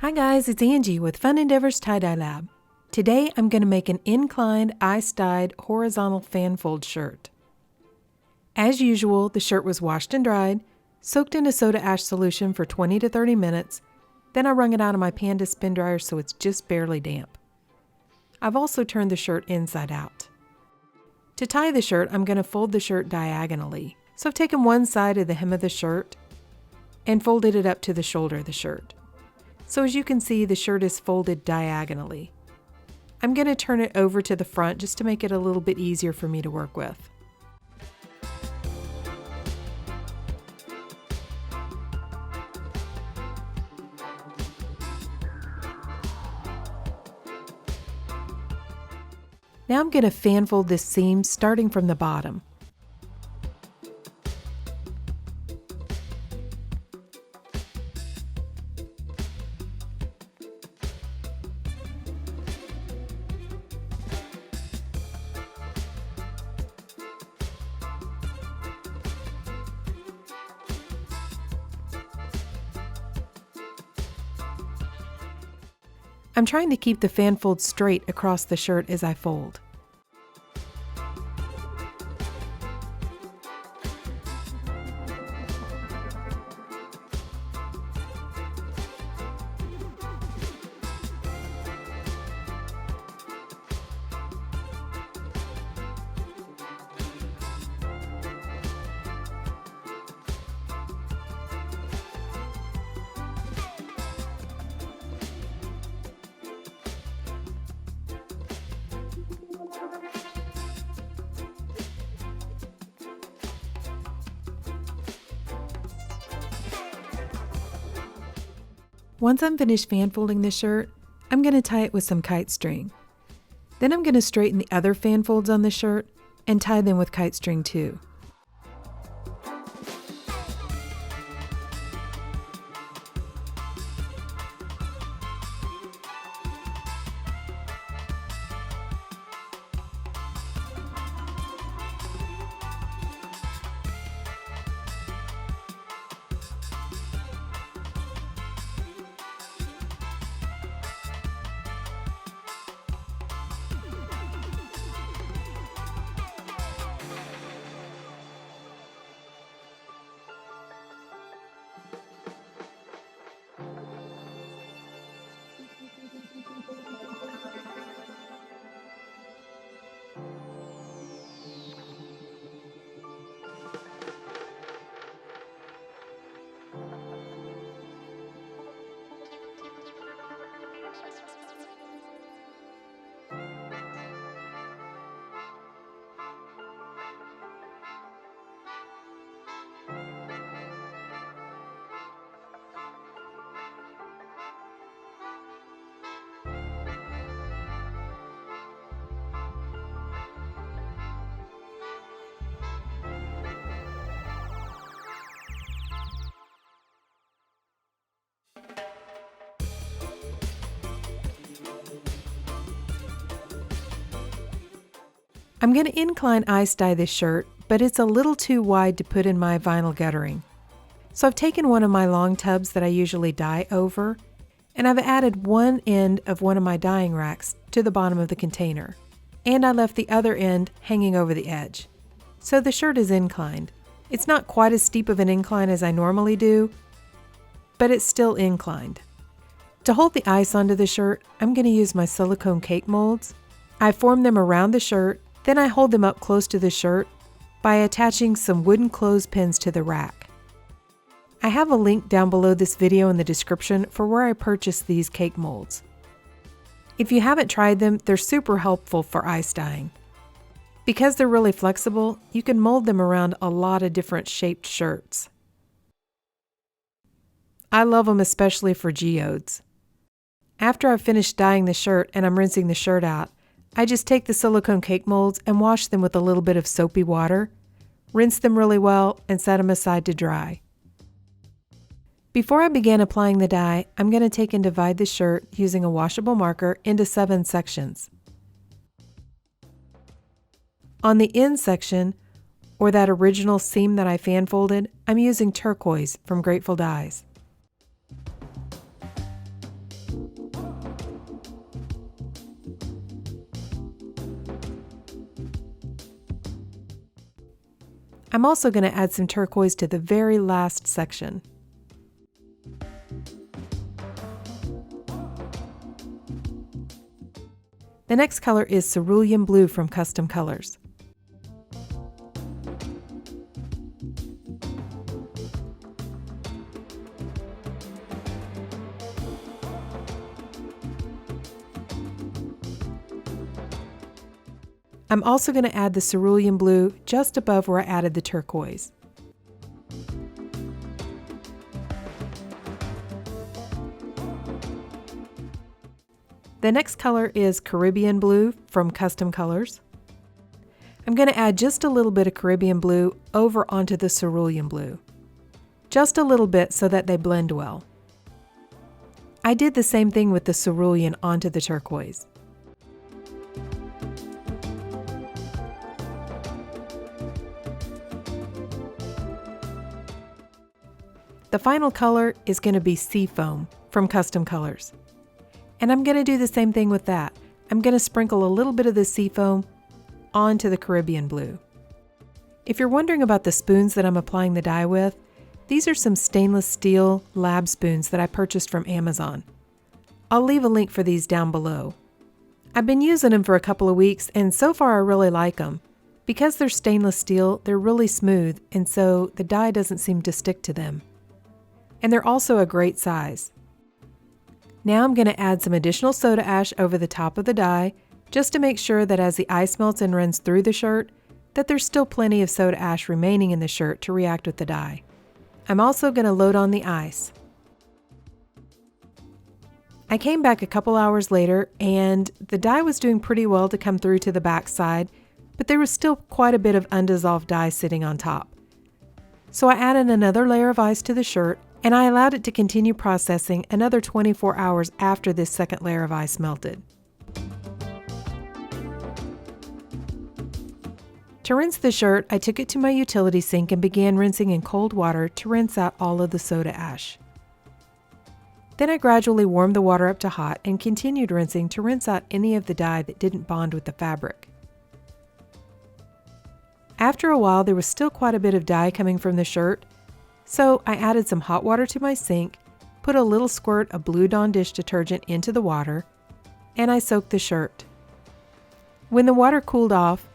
Hi guys, it's Angie with Fun Endeavors Tie-Dye Lab. Today I'm going to make an inclined ice-dyed horizontal fan fold shirt. As usual, the shirt was washed and dried, soaked in a soda ash solution for 20 to 30 minutes, then I wrung it out of my Panda spin dryer so it's just barely damp. I've also turned the shirt inside out. To tie the shirt, I'm going to fold the shirt diagonally. So I've taken one side of the hem of the shirt and folded it up to the shoulder of the shirt. So as you can see, the shirt is folded diagonally. I'm going to turn it over to the front just to make it a little bit easier for me to work with. Now I'm going to fan fold this seam starting from the bottom. I'm trying to keep the fan fold straight across the shirt as I fold. Once I'm finished fan folding the shirt, I'm going to tie it with some kite string. Then I'm going to straighten the other fan folds on the shirt and tie them with kite string too. I'm going to incline ice dye this shirt, but it's a little too wide to put in my vinyl guttering. So I've taken one of my long tubs that I usually dye over, and I've added one end of one of my dyeing racks to the bottom of the container, and I left the other end hanging over the edge. So the shirt is inclined. It's not quite as steep of an incline as I normally do, but it's still inclined. To hold the ice onto the shirt, I'm going to use my silicone cake molds. I form them around the shirt. Then I hold them up close to the shirt by attaching some wooden clothespins to the rack. I have a link down below this video in the description for where I purchased these cake molds. If you haven't tried them, they're super helpful for ice dyeing. Because they're really flexible, you can mold them around a lot of different shaped shirts. I love them especially for geodes. After I've finished dyeing the shirt and I'm rinsing the shirt out, I just take the silicone cake molds and wash them with a little bit of soapy water, rinse them really well, and set them aside to dry. Before I begin applying the dye, I'm going to take and divide the shirt using a washable marker into 7 sections. On the end section, or that original seam that I fan folded, I'm using turquoise from Grateful Dyes. I'm also going to add some turquoise to the very last section. The next color is cerulean blue from Custom Colors. I'm also going to add the cerulean blue just above where I added the turquoise. The next color is Caribbean blue from Custom Colors. I'm going to add just a little bit of Caribbean blue over onto the cerulean blue. Just a little bit so that they blend well. I did the same thing with the cerulean onto the turquoise. The final color is going to be Seafoam from Custom Colors. And I'm going to do the same thing with that. I'm going to sprinkle a little bit of the Seafoam onto the Caribbean blue. If you're wondering about the spoons that I'm applying the dye with, these are some stainless steel lab spoons that I purchased from Amazon. I'll leave a link for these down below. I've been using them for a couple of weeks and so far I really like them. Because they're stainless steel, they're really smooth and so the dye doesn't seem to stick to them. And they're also a great size. Now I'm going to add some additional soda ash over the top of the dye, just to make sure that as the ice melts and runs through the shirt, that there's still plenty of soda ash remaining in the shirt to react with the dye. I'm also going to load on the ice. I came back a couple hours later and the dye was doing pretty well to come through to the back side, but there was still quite a bit of undissolved dye sitting on top. So I added another layer of ice to the shirt and I allowed it to continue processing another 24 hours after this second layer of ice melted. To rinse the shirt, I took it to my utility sink and began rinsing in cold water to rinse out all of the soda ash. Then I gradually warmed the water up to hot and continued rinsing to rinse out any of the dye that didn't bond with the fabric. After a while, there was still quite a bit of dye coming from the shirt, so I added some hot water to my sink, put a little squirt of Blue Dawn dish detergent into the water, and I soaked the shirt. When the water cooled off,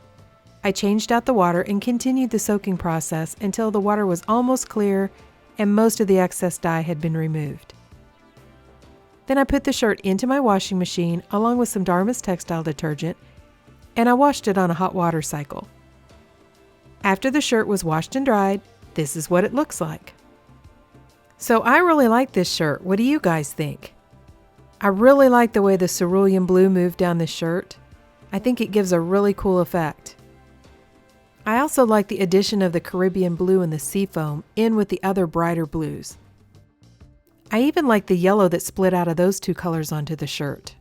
I changed out the water and continued the soaking process until the water was almost clear and most of the excess dye had been removed. Then I put the shirt into my washing machine along with some Dharma's textile detergent, and I washed it on a hot water cycle. After the shirt was washed and dried, this is what it looks like. So I really like this shirt. What do you guys think? I really like the way the cerulean blue moved down this shirt. I think it gives a really cool effect. I also like the addition of the Caribbean blue and the Seafoam in with the other brighter blues. I even like the yellow that split out of those two colors onto the shirt.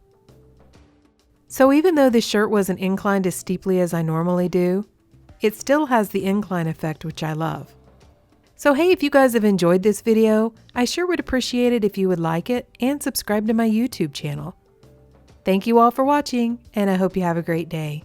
So even though this shirt wasn't inclined as steeply as I normally do, it still has the incline effect, which I love. So hey, if you guys have enjoyed this video, I sure would appreciate it if you would like it and subscribe to my YouTube channel. Thank you all for watching, and I hope you have a great day.